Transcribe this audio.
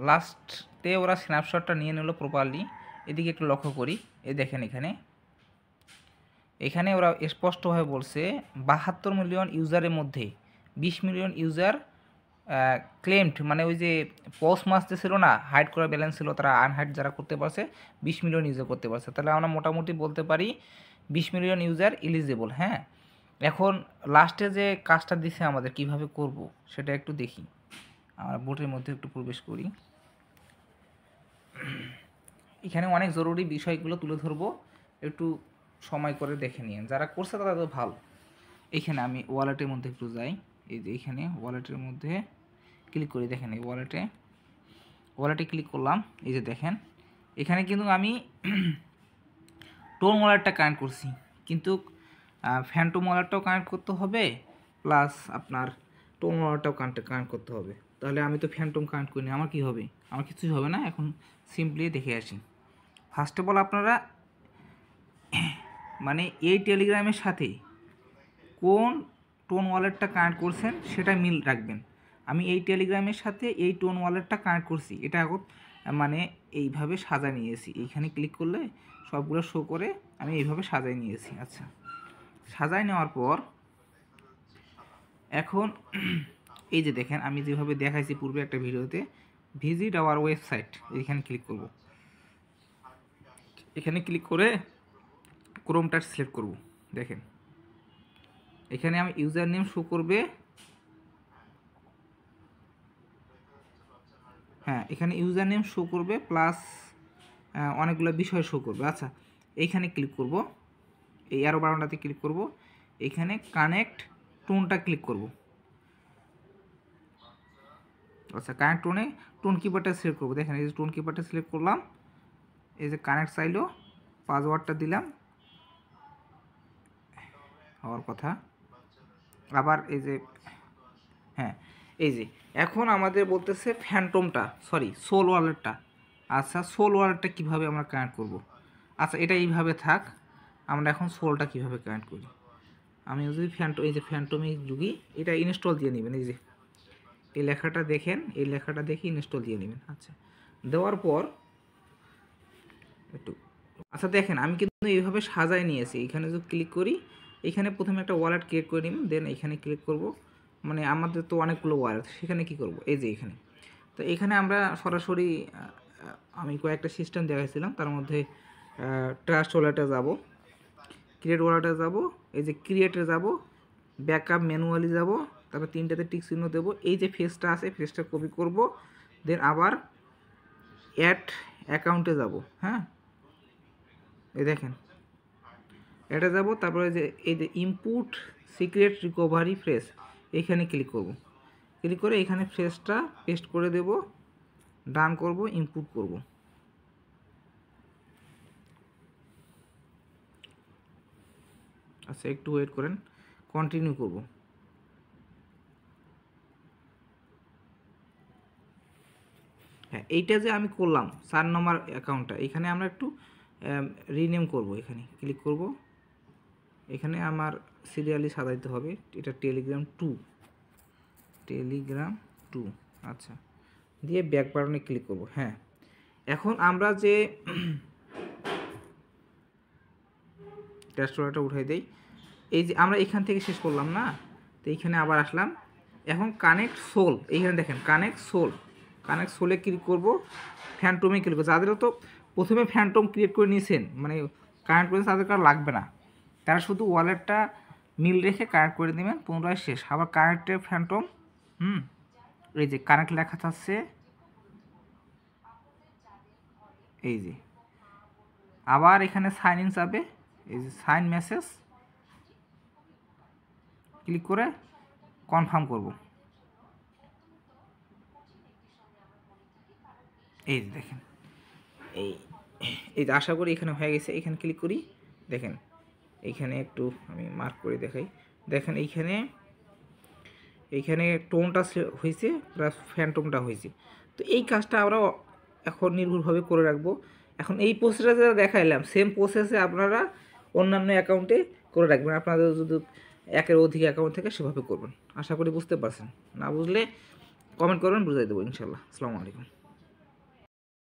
লাস্টে ওরা স্ন্যাপশটটা নিয়ে নিল প্রপারলি। এদিকে একটু লক্ষ্য করি, এই দেখেন এখানে ওরা স্পষ্টভাবে বলছে 72 মিলিয়ন ইউজারের মধ্যে 20 মিলিয়ন ইউজার ক্লেমড, মানে ওই যে পজ মাসতে ছিল না, হাইড করা ব্যালেন্স ছিল, তারা আনহাইড যারা করতে পারছে 20 মিলিয়ন ইউজার করতে পারছে। তাহলে আমরা মোটামুটি বলতে পারি 20 মিলিয়ন ইউজার এলিজেবল। হ্যাঁ, এখন লাস্টে যে কাজটা দিছে আমাদের কিভাবে করব সেটা একটু দেখি। আমরা বোটের মধ্যে একটু প্রবেশ করি। এখানে অনেক জরুরি বিষয়গুলো তুলে ধরবো, একটু সময় করে দেখে নিন। যারা করছে তারা তো ভালো। এইখানে আমি ওয়ালেটের মধ্যে একটু যাই। এই যে এখানে ওয়ালেটের মধ্যে ক্লিক করি, দেখেন এই ওয়ালেটে ক্লিক করলাম। এই যে দেখেন এখানে কিন্তু আমি টোন ওয়ালেটটা কানেক্ট করছি, কিন্তু ফ্যান্টম ওয়ালেটটাও কানেক্ট করতে হবে, প্লাস আপনার টোন ওয়ালেটটাও কানেক্ট করতে হবে। তাহলে আমি তো ফ্যান্টম কানেক্ট করিনি, আমার কি হবে? আমার কিছুই হবে না। এখন সিম্পলি দেখে আসি। ফার্স্ট অফ অল আপনারা মানে এই টেলিগ্রামের সাথে কোন টোন ওয়ালেটটা কানেক্ট করছেন সেটা মিল রাখবেন। আমি এই টেলিগ্রামের সাথে এই টোন ওয়ালেটটা কানেক্ট করছি, এটা এখন মানে এইভাবে সাজায় নিয়েছি। এইখানে ক্লিক করলে সবগুলো শো করে আমি এইভাবে সাজায় নিয়েছি। আচ্ছা, সাজায় নেওয়ার পর এখন এই যে দেখেন আমি যেভাবে দেখাইছি পূর্বে একটা ভিডিওতে, ভিজিট আওয়ার ওয়েবসাইট, এইখানে ক্লিক করব। এখানে ক্লিক করে ক্রোমটা সিলেক্ট করব। দেখেন এখানে আমি ইউজার নেম শো করবে, হ্যাঁ এখানে ইউজার নেম শো করবে, প্লাস অনেকগুলো বিষয় শো করবে। আচ্ছা, এইখানে ক্লিক করব, এই অ্যারো বাটনটাতে ক্লিক করব, এখানে কানেক্ট টোনটা ক্লিক করব। আচ্ছা, কানেক্ট টোন কিপারটা সিলেক্ট করব। দেখেন এই যে টোন কিপারটা সিলেক্ট করলাম, এই যে কানেক্ট চাইলো, পাসওয়ার্ডটা দিলাম, হওয়ার কথা। আবার এই যে হ্যাঁ, এই যে এখন আমাদের বলতেছে ফ্যান্টমটা, সরি সোল ওয়ালেটটা। আচ্ছা, সোল ওয়ালেটটা কীভাবে আমরা কানেক্ট করব? আচ্ছা, এটা এইভাবে থাক, আমরা এখন সোলটা কীভাবে কানেক্ট করি। আমি যদি এই যে ফ্যান্টমে ঢুকি, এটা ইনস্টল দিয়ে নেবেন। এই যে এই লেখাটা দেখেন, এই লেখাটা দেখে ইনস্টল দিয়ে নেবেন। আচ্ছা, দেওয়ার পর একটু আচ্ছা দেখেন আমি কিন্তু এইভাবে সাজায় নিয়েছি। এখানে যদি ক্লিক করি, এখানে প্রথমে একটা ওয়ালেট ক্রিয়েট করে নিন, দেন এখানে ক্লিক করব। মানে আমাদের তো অনেকগুলো ওয়ালেট, সেখানে কি করব, এই যে এখানে। তো এখানে আমরা সরাসরি আমি কয়েকটা সিস্টেম দেখাইছিলাম, তার মধ্যে ট্রাস্ট ওয়ালেটে যাব, ক্রিয়েট ওয়ালেটে যাব, এই যে ক্রিয়েটে যাব, ব্যাকআপ ম্যানুয়ালি যাব, তারপর তিনটাতে টিক চিহ্ন দেবো। এই যে ফেসটা আছে, ফেসটা কপি করব, দেন আবার অ্যাড অ্যাকাউন্টে যাব। হ্যাঁ, এই দেখেন এটা যাব, তারপরে যে এই যে ইনপুট সিক্রেট রিকভারি ফ্রেজ, এখানে ক্লিক করব। ক্লিক করে এখানে ফ্রেজটা পেস্ট করে দেব, ডান করব, ইনপুট করব। আচ্ছা, একটু ওয়েট করেন, কন্টিনিউ করব। হ্যাঁ, এইটা যে আমি করলাম 4 নম্বর অ্যাকাউন্টটা, এখানে আমরা একটু রিনেম করব। এখানে ক্লিক করব, এখানে আমার সিরিয়ালি সাজাইতে হবে, এটা টেলিগ্রাম 2। আচ্ছা, দিয়ে ব্যাক বাটনে ক্লিক করব। হ্যাঁ, এখন আমরা যে ট্যাক্সটা উঠাই দেই, এই যে আমরা এখান থেকে শেষ করলাম না, তো এইখানে আবার আসলাম। এখন কানেক্ট সোল, এইখানে দেখেন কানেক্ট সোলে ক্লিক করব, ফ্যান্টমে ক্লিক করব। যাদেরও তো প্রথমে ফ্যান্টম ক্রিয়েট করে নিয়েছেন, মানে কানেক্ট করে তাদের কার লাগবে না, তারা শুধু ওয়ালেটটা মিল রেখে কানেক্ট করে দেবেন, পুনরায় শেষ। আবার কানেক্টে ফ্যান্টম, এই যে কানেক্ট লেখা থাকছে, এই যে আবার এখানে সাইন ইন যাবে, এই যে সাইন মেসেজ, ক্লিক করে কনফার্ম করব। এই যে দেখেন এই যে আশা করি এখানে হয়ে গেছে। এখানে ক্লিক করি, দেখেন এইখানে একটু আমি মার্ক করে দেখাই। দেখেন এইখানে টোনটা হয়েছে প্লাস ফ্যান্টমটা হয়েছে। তো এই কাজটা আমরা এখন নির্ভুলভাবে করে রাখবো। এখন এই প্রসেসটা যেটা দেখাইলাম, সেম প্রসেসে আপনারা অন্যান্য অ্যাকাউন্টে করে রাখবেন। আপনাদের যদি একের অধিক অ্যাকাউন্ট থেকে সেভাবে করবেন। আশা করি বুঝতে পারছেন। না বুঝলে কমেন্ট করবেন, বুঝাই দেবো ইনশাল্লাহ। আসসালামু আলাইকুম।